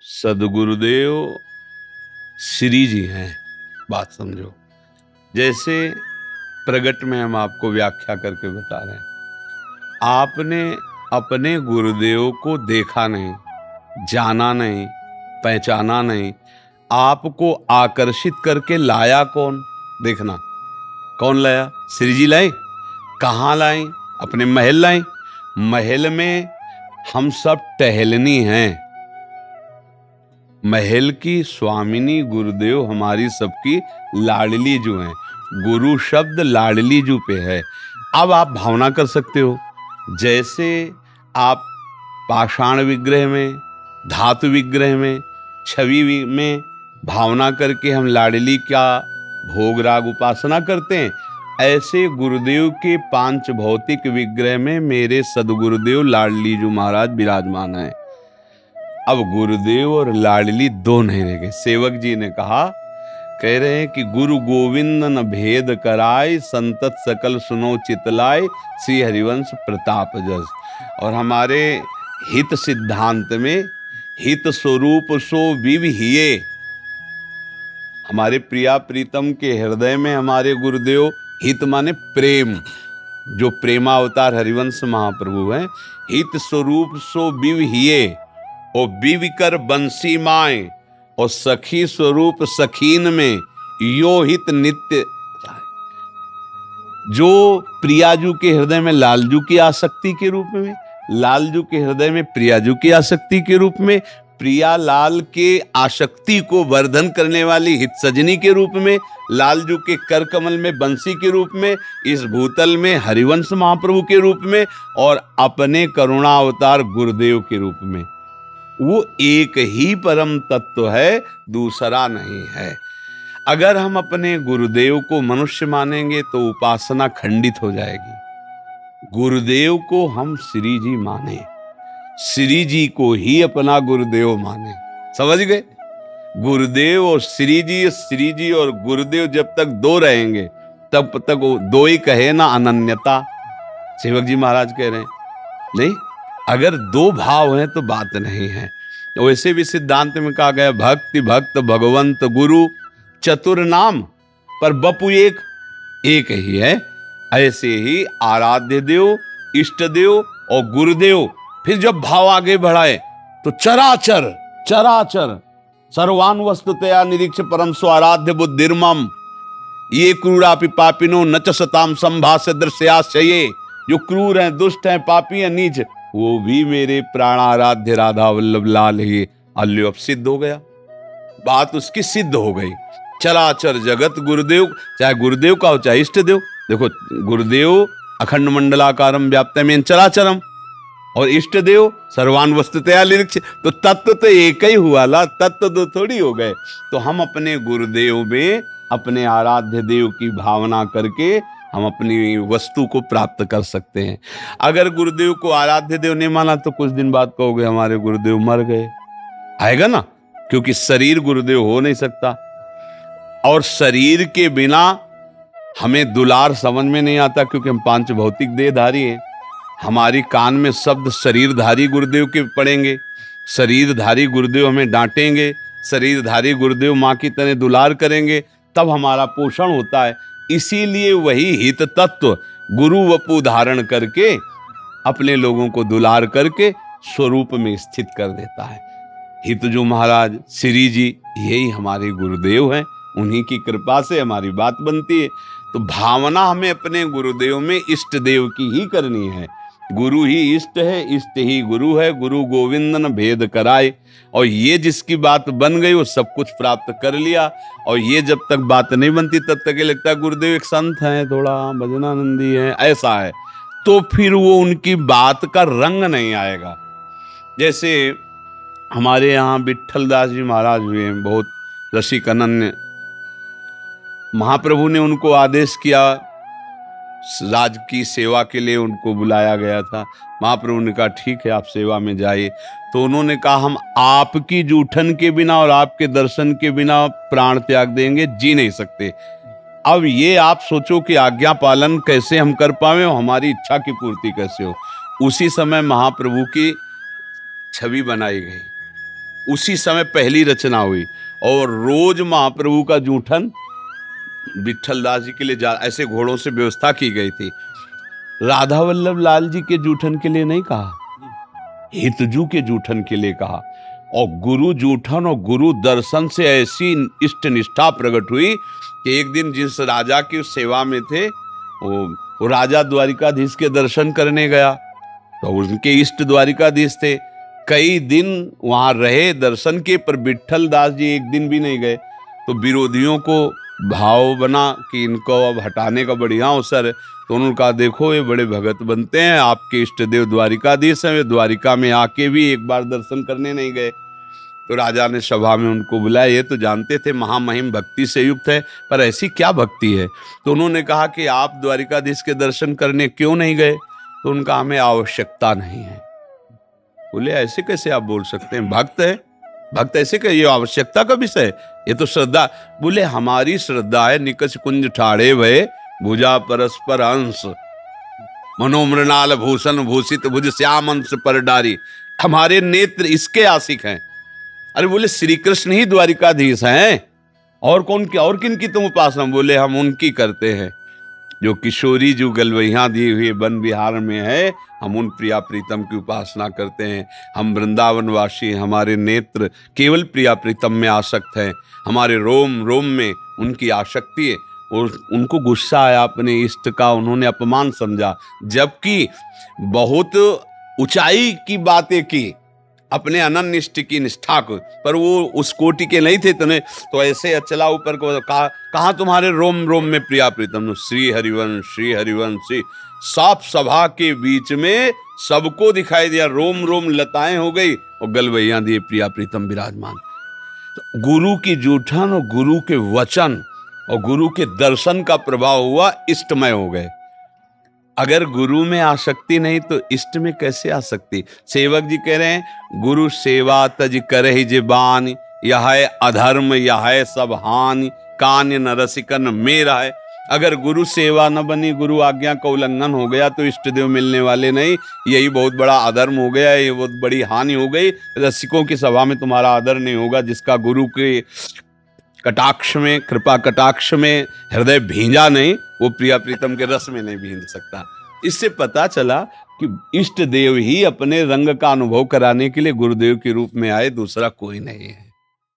सदगुरुदेव श्री जी हैं। बात समझो, जैसे प्रगट में हम आपको व्याख्या करके बता रहे हैं। आपने अपने गुरुदेव को देखा नहीं, जाना नहीं, पहचाना नहीं, आपको आकर्षित करके लाया कौन? देखना, कौन लाया? श्री जी लाए। कहाँ लाए? अपने महल लाए। महल में हम सब टहलनी हैं। महल की स्वामिनी गुरुदेव हमारी सबकी लाडली जो हैं। गुरु शब्द लाडली जू पे है। अब आप भावना कर सकते हो, जैसे आप पाषाण विग्रह में, धातु विग्रह में, छवि में भावना करके हम लाडली का भोग राग उपासना करते हैं, ऐसे गुरुदेव के पांच भौतिक विग्रह में मेरे सदगुरुदेव लाडली जू महाराज विराजमान हैं। अब गुरुदेव और लाडली दो नहीं रह गए। सेवक जी ने कहा, कह रहे हैं कि गुरु गोविंद न भेद कराय, संतत सकल सुनो चितलाय, श्री हरिवंश प्रताप जस। और हमारे हित सिद्धांत में हित स्वरूप सो विविहिये, हमारे प्रिया प्रीतम के हृदय में हमारे गुरुदेव, हित माने प्रेम, जो प्रेमावतार हरिवंश महाप्रभु हैं, हित स्वरूप सो विविहिये, और विविकर बंसी माए, और सखी स्वरूप सखीन में यो हित नित्य। जो प्रियाजू के हृदय में लालजू की आसक्ति के रूप में, लालजू के हृदय में प्रियाजू की आसक्ति के रूप में, प्रिया लाल के आसक्ति को वर्धन करने वाली हित सजनी के रूप में, लालजू के कर कमल में बंसी के रूप में, इस भूतल में हरिवंश महाप्रभु के रूप में, और अपने करुणा अवतार गुरुदेव के रूप में। वो एक ही परम तत्व है, दूसरा नहीं है। अगर हम अपने गुरुदेव को मनुष्य मानेंगे तो उपासना खंडित हो जाएगी। गुरुदेव को हम श्री जी माने, श्री जी को ही अपना गुरुदेव माने। समझ गए? गुरुदेव और श्री जी और गुरुदेव जब तक दो रहेंगे तब तक वो दो ही कहे ना, अनन्यता। सेवक जी महाराज कह रहे हैं नहीं, अगर दो भाव हैं तो बात नहीं है। वैसे भी सिद्धांत में कहा गया, भक्ति भक्त भगवंत गुरु चतुर नाम, पर बपु एक ही है। ऐसे ही आराध्य देव, इष्ट देव और गुरुदेव। फिर जब भाव आगे बढ़ाए तो चराचर सर्वान वस्तुतया निरीक्ष परम स्वाराध्य बुद्धिर्मम, ये क्रूरापि पापिनो न च सताम संभाष्य दृश्याश्चये। जो क्रूर हैं, दुष्ट हैं, पापी हैं, नीच, वो भी मेरे प्राणाराध्य राधा वल्लभ लाल ही। अल्यो अब सिद्ध हो गया, बात उसकी सिद्ध हो गई। चराचर जगत गुरुदेव, चाहे गुरुदेव का हो चाहे इष्ट देव। देखो, गुरुदेव अखंड मंडलाकारम व्याप्तमेन चराचरम, और इष्ट देव सर्वान वस्तुतया निरीक्ष। तो तत्व तो एक ही हुआ ला, तत्व दो थोड़ी हो गए। तो हम अपने गुरुदेव में अपने आराध्य देव की भावना करके हम अपनी वस्तु को प्राप्त कर सकते हैं। अगर गुरुदेव को आराध्य देव नहीं माना तो कुछ दिन बाद कहोगे हमारे गुरुदेव मर गए, आएगा ना, क्योंकि शरीर गुरुदेव हो नहीं सकता। और शरीर के बिना हमें दुलार समझ में नहीं आता, क्योंकि हम पांच भौतिक देहधारी हैं। हमारी कान में शब्द शरीरधारी गुरुदेव के पड़ेंगे, शरीरधारी गुरुदेव हमें डांटेंगे, शरीरधारी गुरुदेव माँ की तरह दुलार करेंगे, तब हमारा पोषण होता है। इसीलिए वही हित तत्व गुरु वपु धारण करके अपने लोगों को दुलार करके स्वरूप में स्थित कर देता है। हित जो महाराज श्री जी, यही हमारे गुरुदेव हैं। उन्हीं की कृपा से हमारी बात बनती है। तो भावना हमें अपने गुरुदेव में इष्ट देव की ही करनी है। गुरु ही इष्ट है, इष्ट ही गुरु है। गुरु गोविंद न भेद कराए। और ये जिसकी बात बन गई वो सब कुछ प्राप्त कर लिया। और ये जब तक बात नहीं बनती तब तक ये लगता है गुरुदेव एक संत हैं, थोड़ा भजनानंदी हैं, ऐसा है। तो फिर वो उनकी बात का रंग नहीं आएगा। जैसे हमारे यहाँ विट्ठल दास जी महाराज हुए हैं, बहुत रसिक अनन्य। महाप्रभु ने उनको आदेश किया, राज की सेवा के लिए उनको बुलाया गया था। महाप्रभु ने कहा ठीक है, आप सेवा में जाइए। तो उन्होंने कहा, हम आपकी जूठन के बिना और आपके दर्शन के बिना प्राण त्याग देंगे, जी नहीं सकते। अब ये आप सोचो कि आज्ञा पालन कैसे हम कर पाए और हमारी इच्छा की पूर्ति कैसे हो। उसी समय महाप्रभु की छवि बनाई गई। उसी समय पहली रचना हुई। और रोज महाप्रभु का जूठन विट्ठल दास जी के लिए ऐसे घोड़ों से व्यवस्था की गई थी। राधा वल्लभ लाल जी के जूठन के लिए नहीं कहा, हितजू के जूठन के लिए कहा। और गुरु जूठन और गुरु दर्शन से ऐसी इष्ट निष्ठा प्रकट हुई कि एक दिन जिस राजा की सेवा में थे वो राजा द्वारिकाधीश के दर्शन करने गया, तो उनके इष्ट द्वारिकाधीश थे। कई दिन वहां रहे दर्शन के, पर विट्ठल दास जी एक दिन भी नहीं गए। तो विरोधियों को भाव बना कि इनको अब हटाने का बढ़िया अवसर है। तो उन्होंने कहा, देखो ये बड़े भगत बनते हैं, आपके इष्ट देव द्वारिकाधीश हैं, वे द्वारिका में आके भी एक बार दर्शन करने नहीं गए। तो राजा ने सभा में उनको बुलाया। ये तो जानते थे महामहिम भक्ति से युक्त है, पर ऐसी क्या भक्ति है। तो उन्होंने कहा कि आप द्वारिकाधीश के दर्शन करने क्यों नहीं गए। तो उनका, हमें आवश्यकता नहीं है। बोले, ऐसे कैसे आप बोल सकते हैं, भक्त है, भक्त ऐसे क्या, ये आवश्यकता का विषय, ये तो श्रद्धा। बोले, हमारी श्रद्धा है निकष कुंज ठाड़े भय भुजा परस्पर अंश मनोमृणाल भूषण भूषित भुज श्याम अंश पर डारी। हमारे नेत्र इसके आशिक हैं। अरे बोले, श्री कृष्ण ही द्वारिकाधीश हैं, और कौन की, और किन की तुम उपासना। बोले, हम उनकी करते हैं जो किशोरी जो गलवैया दिए हुए वन विहार में है, हम उन प्रिया प्रीतम की उपासना करते हैं। हम वृंदावनवासी, हमारे नेत्र केवल प्रिया प्रीतम में आसक्त हैं, हमारे रोम रोम में उनकी आसक्ति है। और उनको गुस्सा आया अपने इष्ट का, उन्होंने अपमान समझा, जबकि बहुत ऊंचाई की बातें की अपने अनन्य इष्ट की निष्ठा को, पर वो उस कोटि के नहीं थे। तो ऐसे अचला ऊपर को कहा तुम्हारे रोम रोम में प्रिया प्रीतम। श्री हरिवंश श्री हरिवंश श्री, साफ सभा के बीच में सबको दिखाई दिया, रोम रोम लताएं हो गई और गलवैया दिए प्रिया प्रीतम विराजमान। तो गुरु की जूठन और गुरु के वचन और गुरु के दर्शन का प्रभाव हुआ, इष्टमय हो गए। अगर गुरु में आसक्ति नहीं तो इष्ट में कैसे आसक्ति। सेवक जी कह रहे हैं, गुरु सेवा तज करहि जिबान, यह है अधर्म यह है सब हानि, कान्य न रसिकन मेरा है। अगर गुरु सेवा न बनी, गुरु आज्ञा का उल्लंघन हो गया तो इष्ट देव मिलने वाले नहीं, यही बहुत बड़ा अधर्म हो गया, ये बहुत बड़ी हानि हो गई। रसिकों की सभा में तुम्हारा आदर नहीं होगा। जिसका गुरु के कटाक्ष में, कृपा कटाक्ष में हृदय भींजा नहीं, वो प्रिया प्रीतम के रस में नहीं भींज सकता। इससे पता चला कि इष्ट देव ही अपने रंग का अनुभव कराने के लिए गुरुदेव के रूप में आए, दूसरा कोई नहीं है।